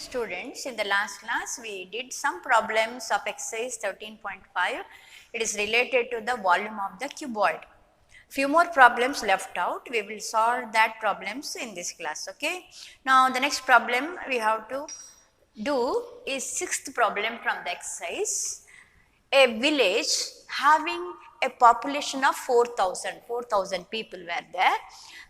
Students, in the last class we did some problems of exercise 13.5. It is related to the volume of the cuboid. Few more problems left out. We will solve that problems in this class. Okay. Now the next problem we have to do is sixth problem from the exercise. A village having a population of 4,000 people were there,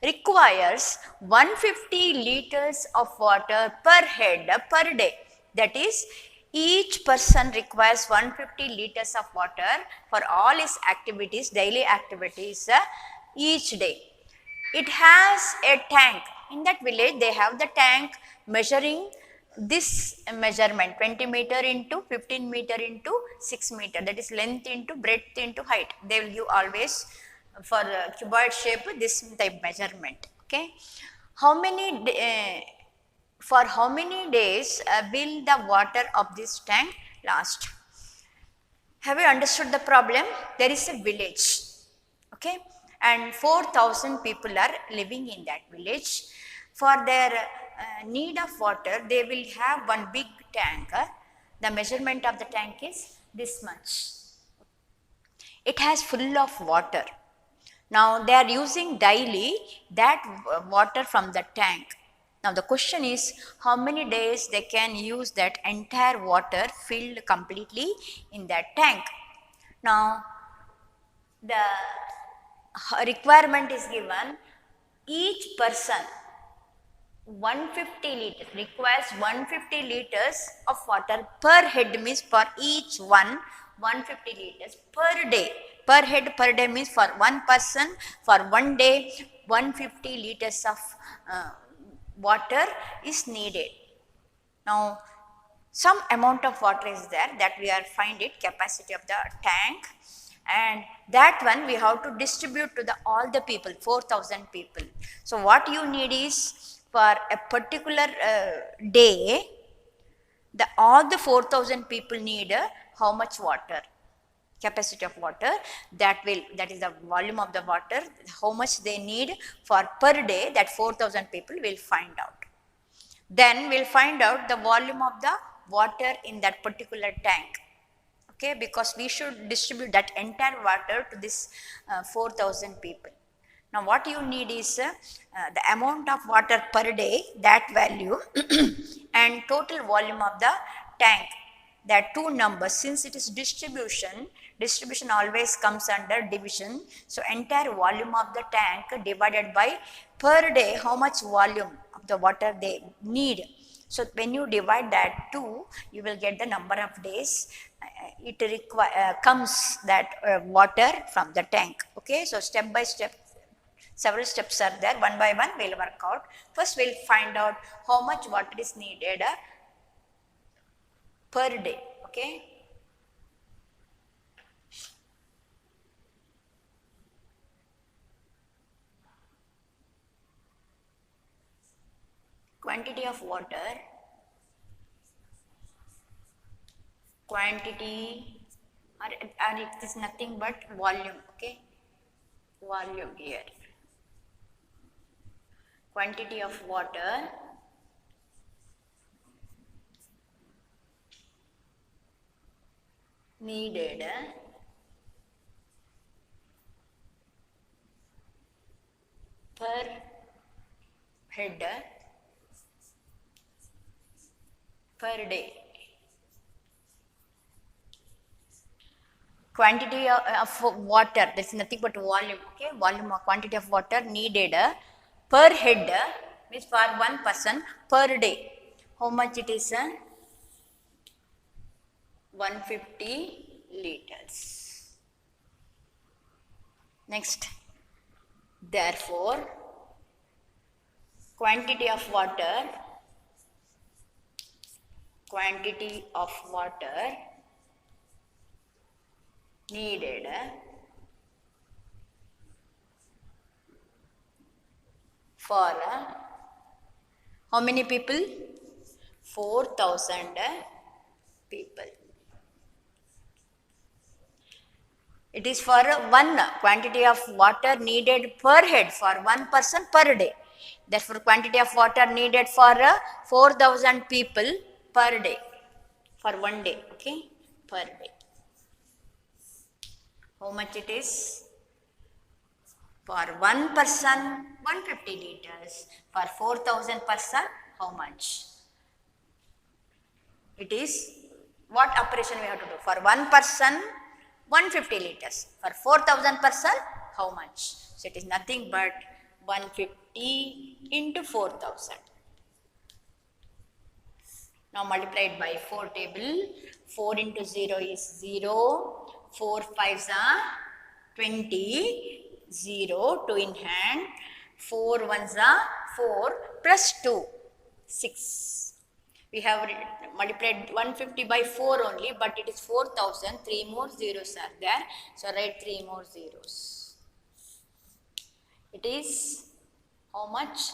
requires 150 liters of water per head per day. That is, each person requires 150 liters of water for all his activities, daily activities, each day. It has a tank. In that village, they have the tank measuring this measurement 20 meter into 15 meter into 6 meter, that is length into breadth into height. They will give always for cuboid shape this type measurement. Okay, for how many days will the water of this tank last? Have you understood the problem? There is a village, okay, and 4,000 people are living in that village. For their need of water, they will have one big tank. The measurement of the tank is this much. It has full of water. Now they are using daily that water from the tank. Now the question is, how many days they can use that entire water filled completely in that tank? Now the requirement is given, each person 150 liters requires 150 liters of water per head, means for each one 150 liters per day. Per head per day means for one person for one day 150 liters of water is needed. Now some amount of water is there that we are find it capacity of the tank, and that one we have to distribute to the all the people, 4,000 people. So what you need is, for a particular day, all the 4,000 people need how much water, capacity of water, that is the volume of the water, how much they need for per day, that 4,000 people will find out. Then we'll find out the volume of the water in that particular tank. Okay, because we should distribute that entire water to this 4,000 people. Now what you need is the amount of water per day, that value and total volume of the tank, that two numbers. Since it is distribution always comes under division. So entire volume of the tank divided by per day how much volume of the water they need. So when you divide that 2, you will get the number of days it comes that water from the tank. Okay, so step by step, several steps are there. One by one we'll work out. First we'll find out how much water is needed per day. Okay, quantity of water, quantity, or it is nothing but volume. Okay, volume here, quantity of water needed per head per day. Quantity of water, that is nothing but volume. Okay, volume or quantity of water needed per head means for one person per day. How much it is? 150 liters. Next, therefore, quantity of water needed for how many people? 4,000 people. It is for one quantity of water needed per head for one person per day. Therefore, quantity of water needed for 4,000 people per day, for one day, okay, per day. How much it is? For one person, 150 liters. For 4,000 person, how much? It is, what operation we have to do? For one person, 150 liters. For 4,000 person, how much? So it is nothing but 150 into 4,000. Now multiplied by 4 table. 4 into 0 is 0. 4 5s are 20. 0, 2 in hand. 4 1s are 4 plus 2, 6. We have multiplied 150 by 4 only, but it is 4,000. 3 more zeros are there. So write 3 more zeros. It is how much?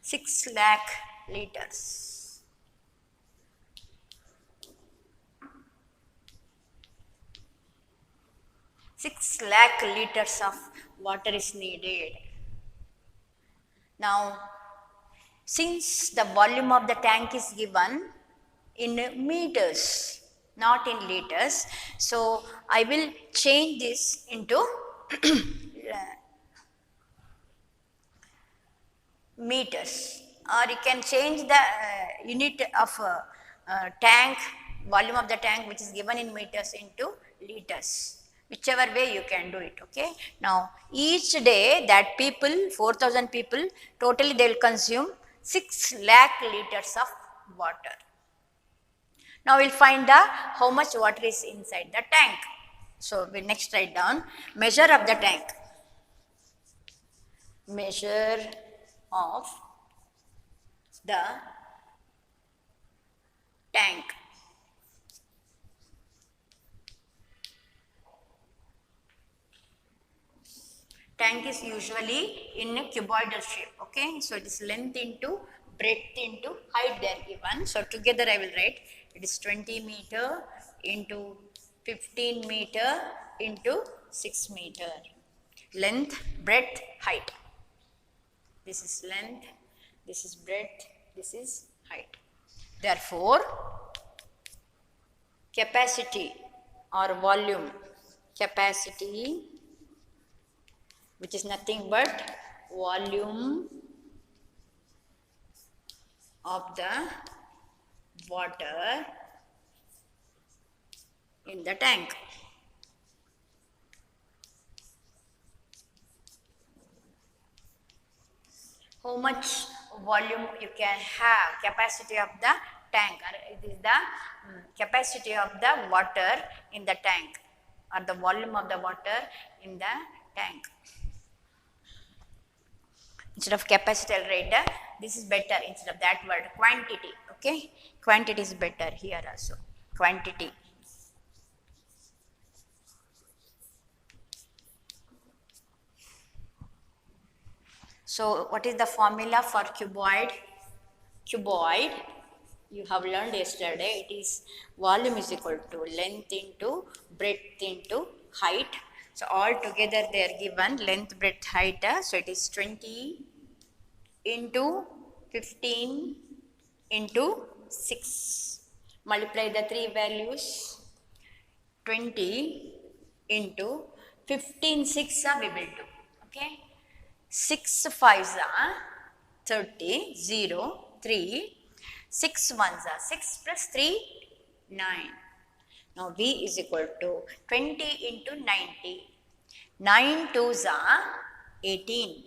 6 lakh liters. Six lakh liters of water is needed. Now, since the volume of the tank is given in meters, not in liters, so I will change this into meters, or you can change the unit of tank, volume of the tank which is given in meters into liters. Whichever way you can do it, okay. Now, each day that people, 4,000 people, totally they will consume 6 lakh liters of water. Now, we will find the how much water is inside the tank. So, we next write down measure of the tank. Measure of the tank. Tank is usually in a cuboidal shape, okay. So, it is length into breadth into height they are given. So, together I will write it is 20 meter into 15 meter into 6 meter. Length, breadth, height. This is length, this is breadth, this is height. Therefore, capacity or volume, capacity, which is nothing but volume of the water in the tank. How much volume you can have, capacity of the tank, or it is the capacity of the water in the tank, or the volume of the water in the tank. Instead of capacity, I'll write this is better instead of that word, quantity, okay. Quantity is better here also, quantity. So, what is the formula for cuboid? Cuboid, you have learned yesterday, it is volume is equal to length into breadth into height. So, all together they are given length, breadth, height. So, it is 20 into 15 into 6. Multiply the three values. 20 into 15, 6 we will do, okay. 6 5s are 30, 0, 3, 6 1s are 6 plus 3, 9. Now, V is equal to 20 into 90. 9 2s are 18.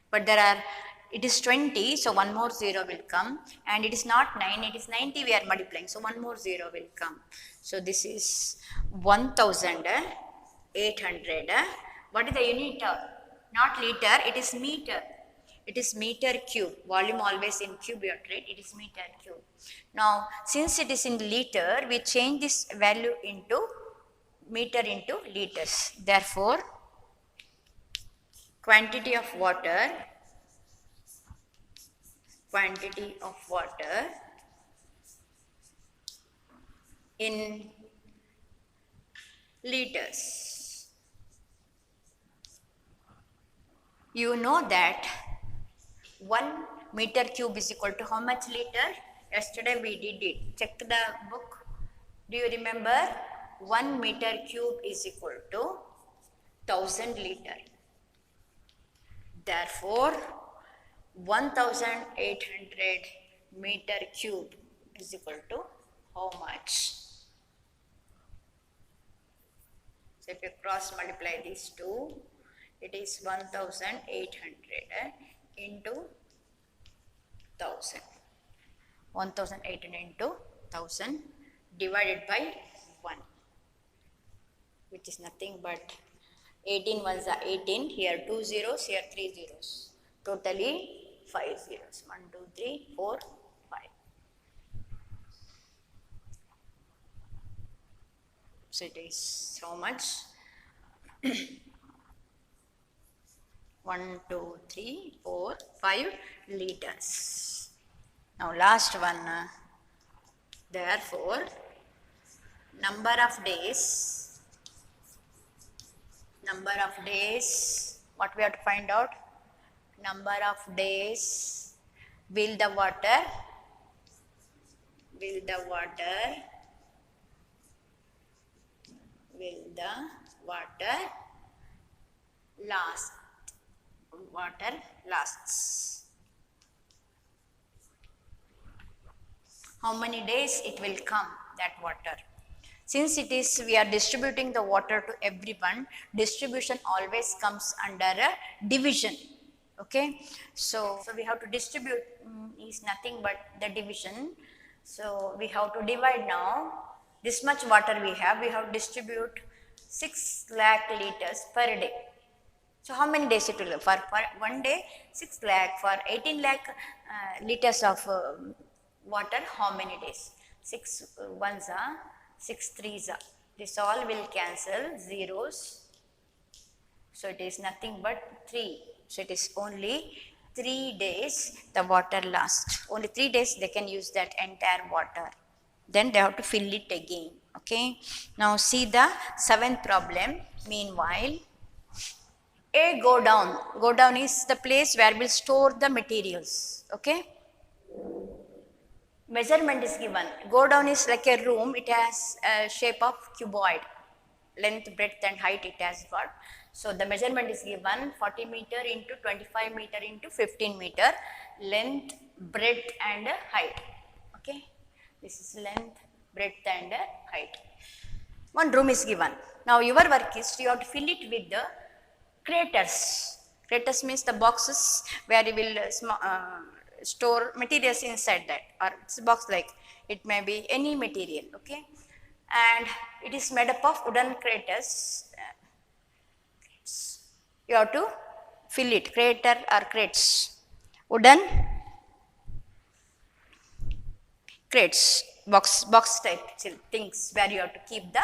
But there are, it is 20, so one more 0 will come, and it is not 9, it is 90 we are multiplying, so one more 0 will come. So, this is 1,800. What is the unit? Not liter, it is meter. It is meter cube. Volume always in cube you have to write, it is meter cube. Now, since it is in liter, we change this value into meter into liters. Therefore, quantity of water in liters. You know that 1 meter cube is equal to how much liter? Yesterday we did it. Check the book. Do you remember? 1 meter cube is equal to 1000 liter. Therefore, 1800 meter cube is equal to how much? So if you cross multiply these two, it is 1800 into 1000. 1800 into 1000 divided by 1, which is nothing but 18 ones are 18, here 2 zeros, here 3 zeros, totally 5 zeros, 1, 2, 3, 4, 5. So it is how much? 1, 2, 3, 4, 5 liters. Now last one, therefore number of days, what we have to find out? Number of days will the water lasts. How many days it will come, that water? Since it is, we are distributing the water to everyone, distribution always comes under a division. Okay, so we have to distribute is nothing but the division. So we have to divide now. This much water we have to distribute 6 lakh liters per day. So how many days it will? For 1 day, 6 lakh. For 18 lakh liters of water, how many days? 6 ones are, 6 threes are. This all will cancel zeros. So it is nothing but 3. So it is only 3 days the water lasts. Only 3 days they can use that entire water. Then they have to fill it again. Okay. Now see the 7th problem. Meanwhile, A, go down. Go down is the place where we'll store the materials. Okay. Measurement is given. Go down is like a room. It has a shape of cuboid. Length, breadth and height it has got. So the measurement is given 40 meter into 25 meter into 15 meter. Length, breadth and height. Okay. This is length, breadth and height. One room is given. Now your work is you have to fill it with the craters. Craters means the boxes where you will store materials inside that, or it's a box like it may be any material. Okay, and it is made up of wooden craters. You have to fill it, crater or crates, wooden crates, box type things where you have to keep the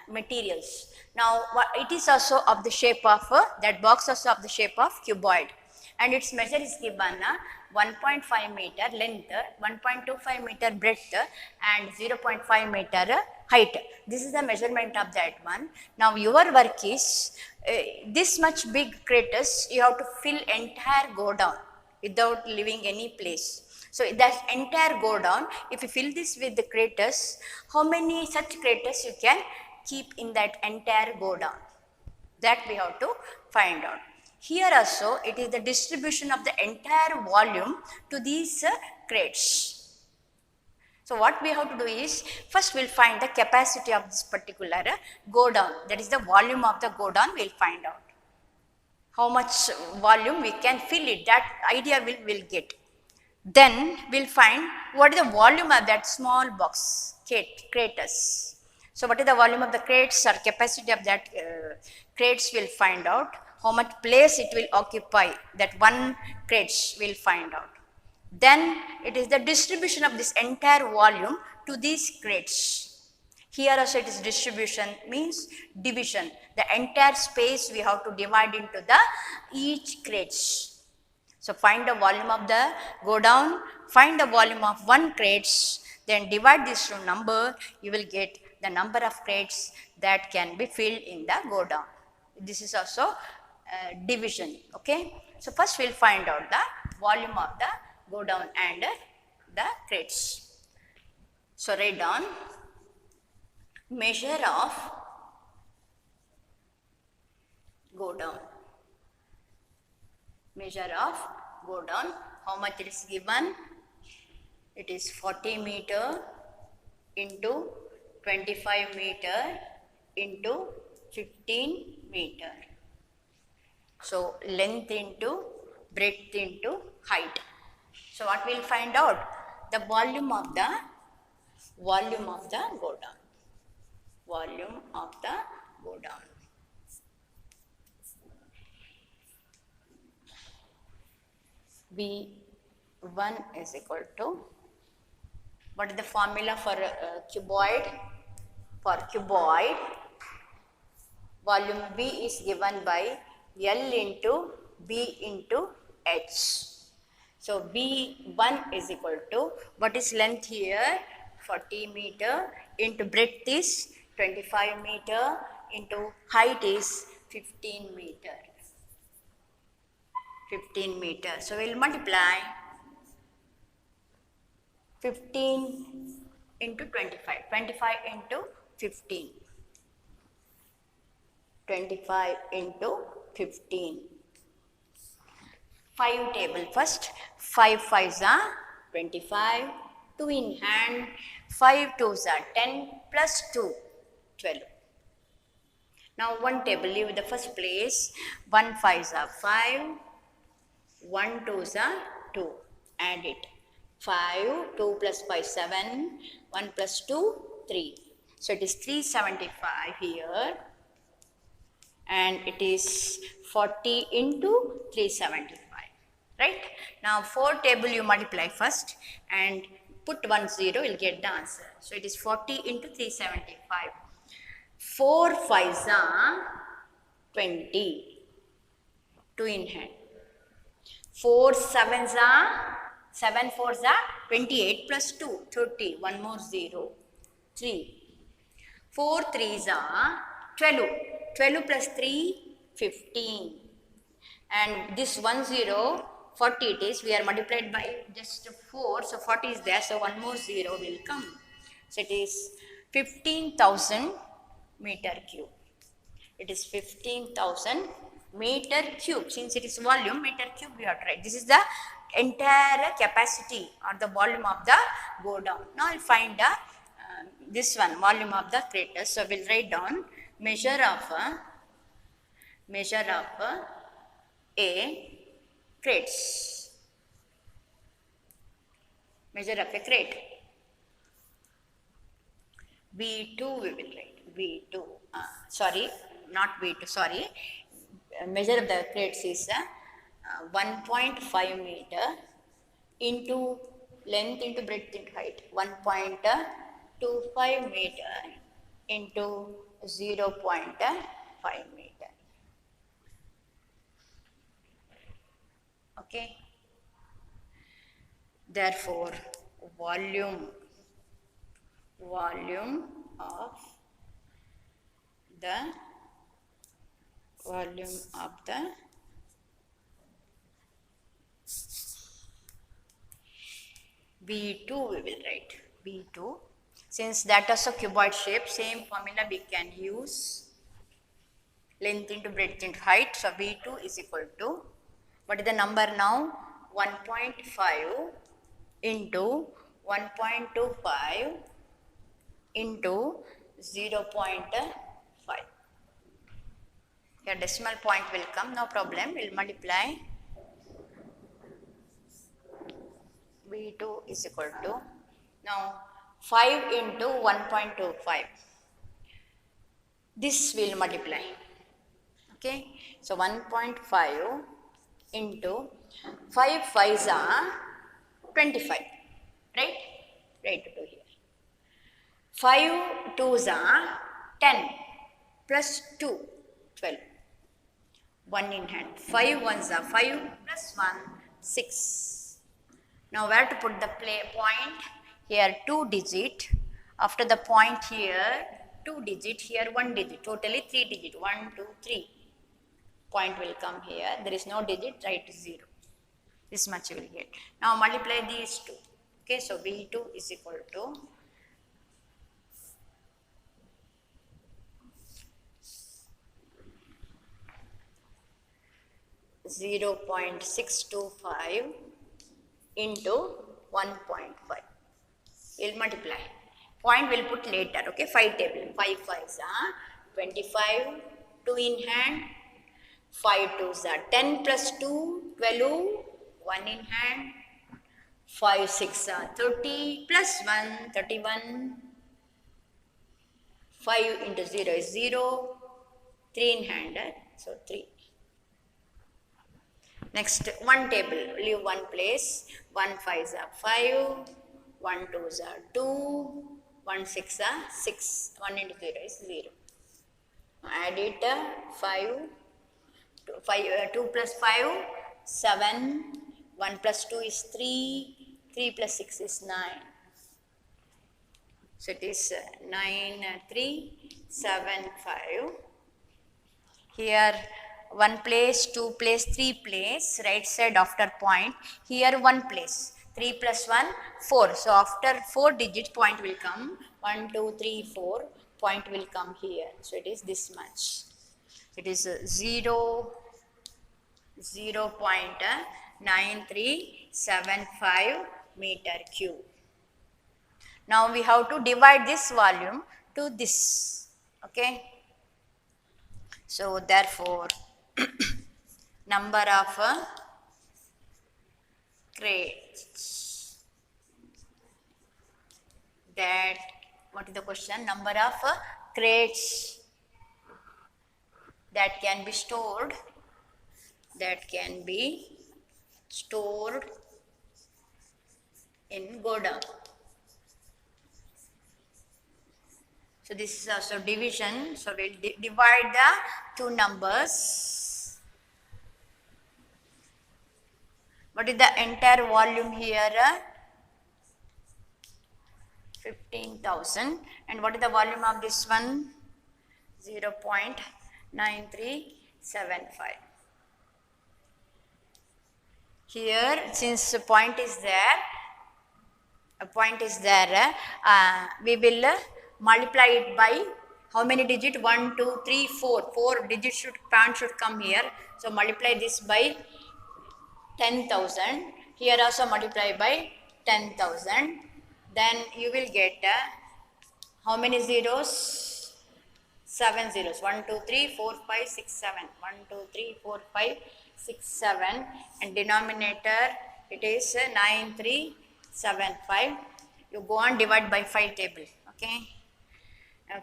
materials. Now it is also of the shape of that box also of the shape of cuboid, and its measure is given 1.5 meter length, 1.25 meter breadth and 0.5 meter height. This is the measurement of that one. Now your work is this much big craters you have to fill entire go down without leaving any place. So that entire go down, if you fill this with the craters, how many such craters you can keep in that entire go down? That we have to find out. Here also it is the distribution of the entire volume to these crates. So what we have to do is, first we will find the capacity of this particular go down, that is the volume of the go down we will find out. How much volume we can fill it, that idea we will get. Then we will find what is the volume of that small box, craters. So what is the volume of the crates or capacity of that crates we will find out. How much place it will occupy, that one crates we will find out. Then it is the distribution of this entire volume to these crates. Here also it is distribution means division. The entire space we have to divide into the each crates. So find the volume of the go down, find the volume of one crates, then divide this to number, you will get the number of crates that can be filled in the go down. This is also division. Okay. So first we will find out the volume of the go down and the crates. So write down measure of go down. Measure of go down. How much it is given? It is 40 meter into 25 meter into 15 meter. So length into breadth into height. So what we will find out? The volume of the go down. Volume of the go down. V1 is equal to, what is the formula for cuboid? For cuboid, volume V is given by L into B into H. So V1 is equal to, what is length here? 40 meter into breadth is 25 meter into height is 15 meter. 15 meter. So we will multiply 15 into 25. 25 into 15. 25 into 15. 5 table first. 5 5s are 25. 2 in hand. 5 2s are 10 plus 2, 12. Now 1 table, leave the first place. 1 5s are 5. 1 2s are 2. Add it. 5, 2 plus 5, 7. 1 plus 2, 3. So it is 375 here. And it is 40 into 375. Right? Now 4 table you multiply first and put 1 0, you'll get the answer. So it is 40 into 375. 4 5s are 20. 2 in hand. 4 7s are 7 4s are 28 plus 2, 30. 1 more 0, 3. 4 3s are 12. 12 plus 3, 15. And this 1 0, 40 it is. We are multiplied by just 4. So 40 is there. So 1 more 0 will come. So it is 15,000 meter cube. It is 15,000 meter cube. Since it is volume, meter cube we have to write. This is the entire capacity or the volume of the go down. Now I will find this one, volume of the crater. So we will write down measure of a crates. Measure of a crate. V2 we will write. V2. Sorry, not V2. Sorry. Measure of the crates is 1.5 meter into length into breadth into height. 1.25 meter into 0.5 meter. Okay. Therefore, volume of the V2 we will write. V2. Since that is a cuboid shape, same formula we can use. Length into breadth into height. So V2 is equal to, what is the number now? 1.5 into 1.25 into 0.5. Your decimal point will come, no problem. We will multiply. V2 is equal to, now 5 into 1.25. This will multiply. Okay. So 1.5 into 5 5s are 25. Right? Right to here. 5 2s are 10 plus 2, 12. 1 in hand. 5 1s are 5 plus 1, 6. Now where to put the point? Here 2 digit. After the point here 2 digit. Here 1 digit. Totally 3 digit. 1 2 3. Point will come here. There is no digit. Write 0. This much you will get. Now multiply these two. Okay, so V2 is equal to 0.625 into 1.5. We'll multiply. Point we'll put later, okay? 5 table. 5 5s are 25, 2 in hand, 5 2s are 10 plus 2, 12, 1 in hand, 5 6 are 30 plus 1, 31, 5 into 0 is 0, 3 in hand, so 3. Next, one table, leave one place, 1 5s are 5, 1 2s are 2, 1 6 are 6, 1 into 0 is 0. Add it, 2 plus 5, 7, 1 plus 2 is 3, 3 plus 6 is 9. So it is 9, 3, 7, 5. Here 1 place, 2 place, 3 place, right side after point. Here 1 place, 3 plus 1, 4. So after 4 digits point will come, 1, 2, 3, 4, point will come here. So it is this much. It is 0.9375 meter cube. Now we have to divide this volume to this, okay. So therefore, number of crates, that, what is the question? Number of crates that can be stored in godown. So this is also division. So we'll divide the two numbers. What is the entire volume here? 15,000. And what is the volume of this one? 0.9375. Here, since a point is there, we will multiply it by how many digits? 1, 2, 3, 4. 4 digits point should come here. So multiply this by 10,000. Here also multiply by 10,000. Then you will get how many zeros? 7 zeros. 1, 2, 3, 4, 5, 6, 7. 1, 2, 3, 4, 5, 6, 7. And denominator, it is 9375. You go on divide by 5 table. Okay.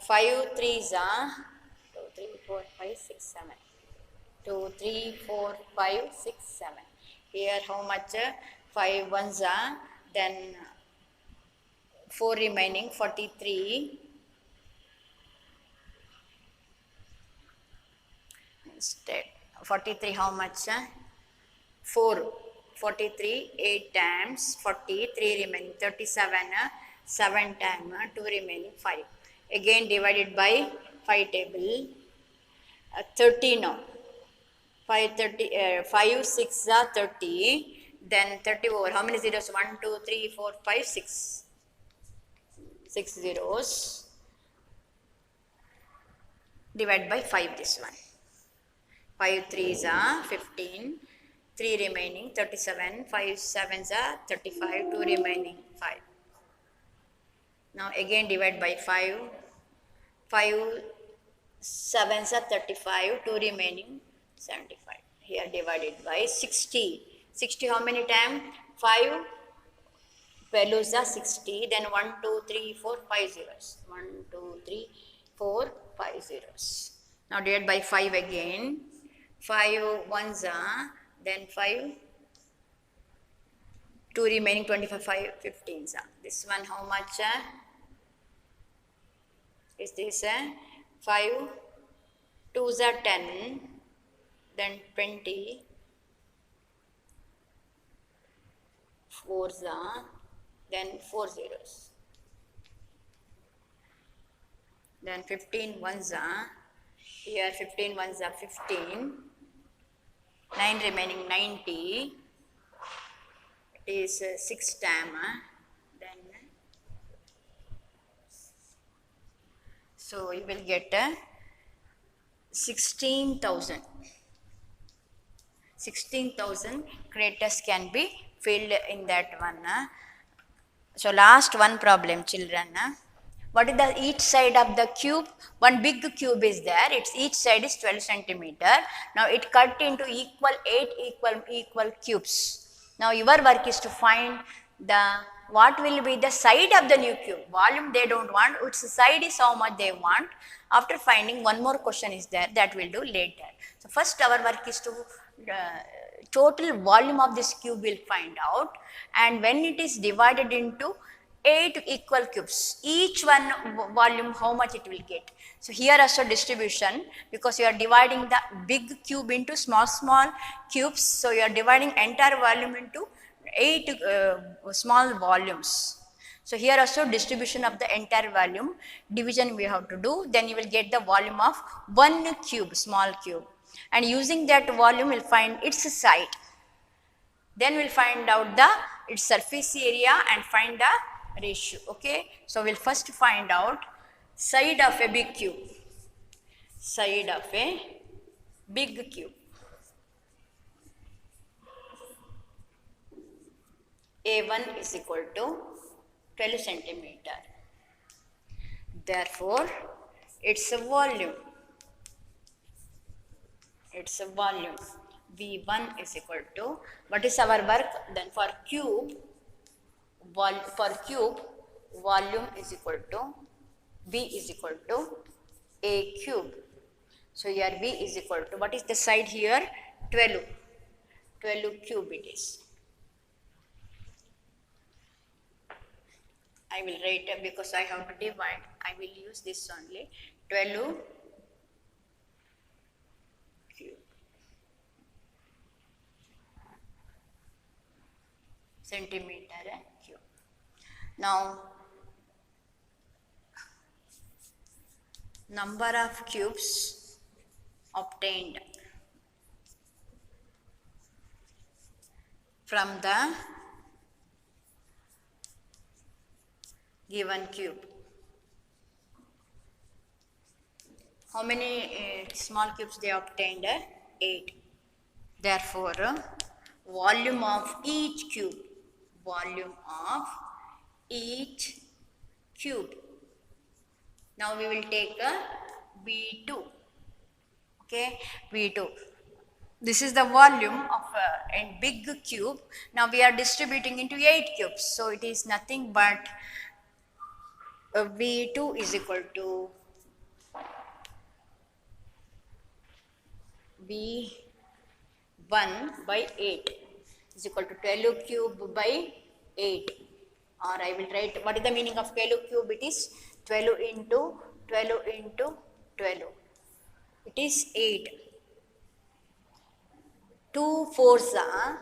5 3s are 2, 3, 4, 5, 6, 7. 2, 3, 4, 5, 6, 7. Here how much? 5 1s are, then 4 remaining, 43. Instead, 43 how much? 4. 43, 8 times 40, 3 remaining, 37, 7 times 2 remaining, 5. Again divided by 5 table, 30 now. 5 6 are 30, then 30 over, how many zeros? 1, 2, 3, 4, 5, 6. 6 zeros. Divide by 5 this one. 5 3s are 15, 3 remaining, 37, 5 7s are 35, 2 remaining, 5. Now again divide by 5, 5 7s are 35, 2 remaining, 75. Here divided by 60. 60 how many times? 5 values are 60, then 1, 2, 3, 4, 5 zeros. 1, 2, 3, 4, 5 zeros. Now divide by 5 again. 5 1s are, then 5, 2 remaining, 25, 5 15s are. This one how much? Is this 5 2s are 10, then 20, 4s are, then 4 zeros. Then 15 1s are, here 15 1s are 15, 9 remaining, 90, is 6 time, then so you will get 16,000. 16,000 craters can be filled in that one. So last one problem, children. What is the each side of the cube? One big cube is there. Its each side is 12 centimeter. Now it cut into eight equal cubes. Now your work is to find the what will be the side of the new cube. Volume they don't want. Its side is how much they want. After finding, one more question is there that we'll do later. So first our work is to total volume of this cube will find out, and when it is divided into 8 equal cubes, each one volume how much it will get. So here also distribution, because you are dividing the big cube into small cubes, so you are dividing entire volume into 8 small volumes. So here also distribution of the entire volume, division we have to do, then you will get the volume of one cube, small cube, and using that volume we'll find its side. Then we'll find out its surface area and find the ratio. Okay, so we'll first find out side of a big cube. Side of a big cube. A1 is equal to 12 centimeter. Therefore, its volume. Its volume V1 is equal to, what is our work? Then for cube, volume is equal to, V is equal to A cube. So here V is equal to, what is the side here? 12. 12 cube it is. I will write because I have to divide. I will use this only. 12 cube. Centimeter cube. Now, number of cubes obtained from the given cube. How many small cubes they obtained? 8. Therefore, volume of each cube. Volume of each cube. Now we will take a V2. Okay, V2. This is the volume of a big cube. Now we are distributing into 8 cubes. So it is nothing but V2 is equal to V1 by 8 is equal to 12 cube by 8. Or I will write, what is the meaning of 12 cube? It is 12 into 12 into 12. It is 8. 2 4s are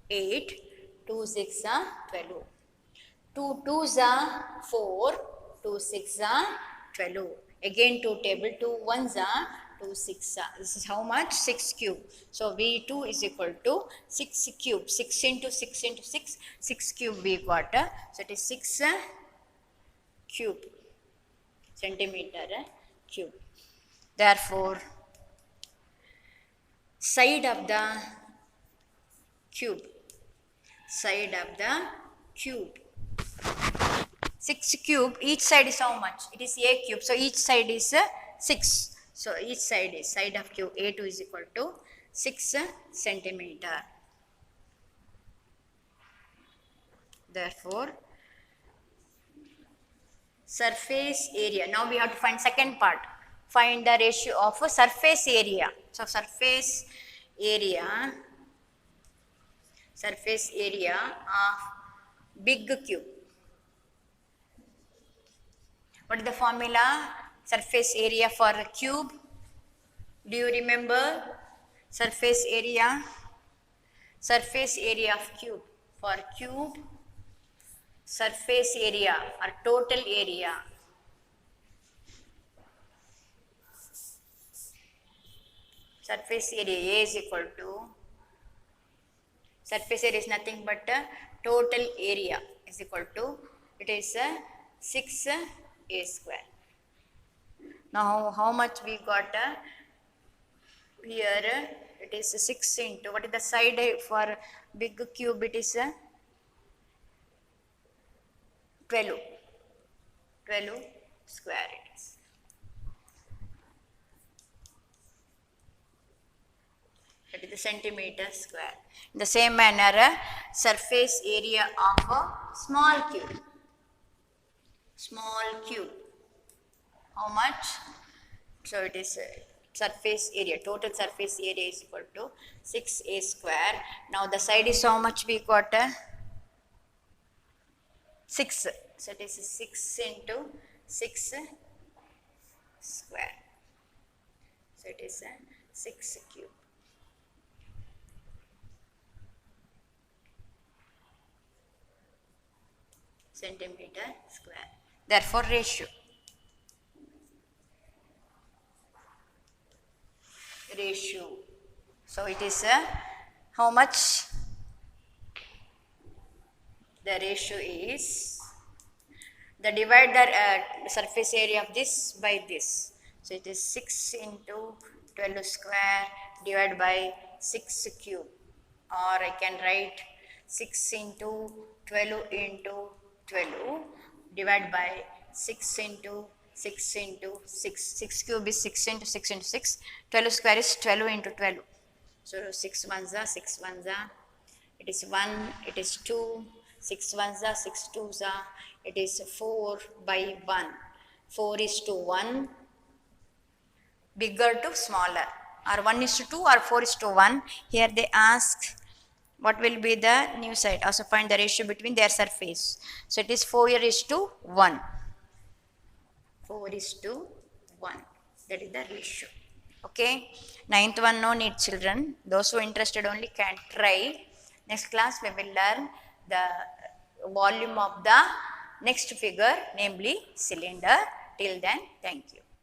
8. 2 6 are 12. 2 2s are 4. 2 6 are 12. Again 2 table. 2 1s are 2 6 are. This is how much? 6 cube. So V2 is equal to 6 cube. 6 into 6 into 6. 6 cube we got. So it is 6 cube. Centimeter cube. Therefore, side of the cube. Side of the cube. 6 cube, each side is how much? It is A cube. So each side is 6. So each side is, side of cube A2 is equal to 6 centimeter. Therefore, surface area. Now we have to find second part. Find the ratio of a surface area. So surface area of big cube. What is the formula? Surface area for a cube. Do you remember? Surface area. Surface area of cube. For cube, surface area or total area. Surface area A is equal to Surface area is nothing but total area is equal to, it is 6 a square. Now how much we got here? It is 6 into, what is the side for big cube? It is 12 square it is. That is the centimeter square. In the same manner, surface area of a small cube. Small cube. How much? So it is surface area. Total surface area is equal to 6a square. Now the side is how much we got? 6. So it is 6 into 6 square. So it is 6 cube. Centimeter square. Therefore ratio. So it is how much? The ratio is, the divide the surface area of this by this. So it is 6 into 12 square divided by 6 cube, or I can write 6 into 12 into 12 divided by 6 into 6 into 6. 6 cube is 6 into 6 into 6. 12 square is 12 into 12. So 6 ones are 6 ones are. It is 1, it is 2, 6 ones are 6 twos are. It is 4 by 1. 4 is to 1, bigger to smaller, or 1 is to 2 or 4 is to 1. Here they ask what will be the new side. Also find the ratio between their surface. So it is 4 is to 1. 4 is to 1. That is the ratio. Okay. 9th one no need, children. Those who are interested only can try. Next class we will learn the volume of the next figure, namely cylinder. Till then, thank you.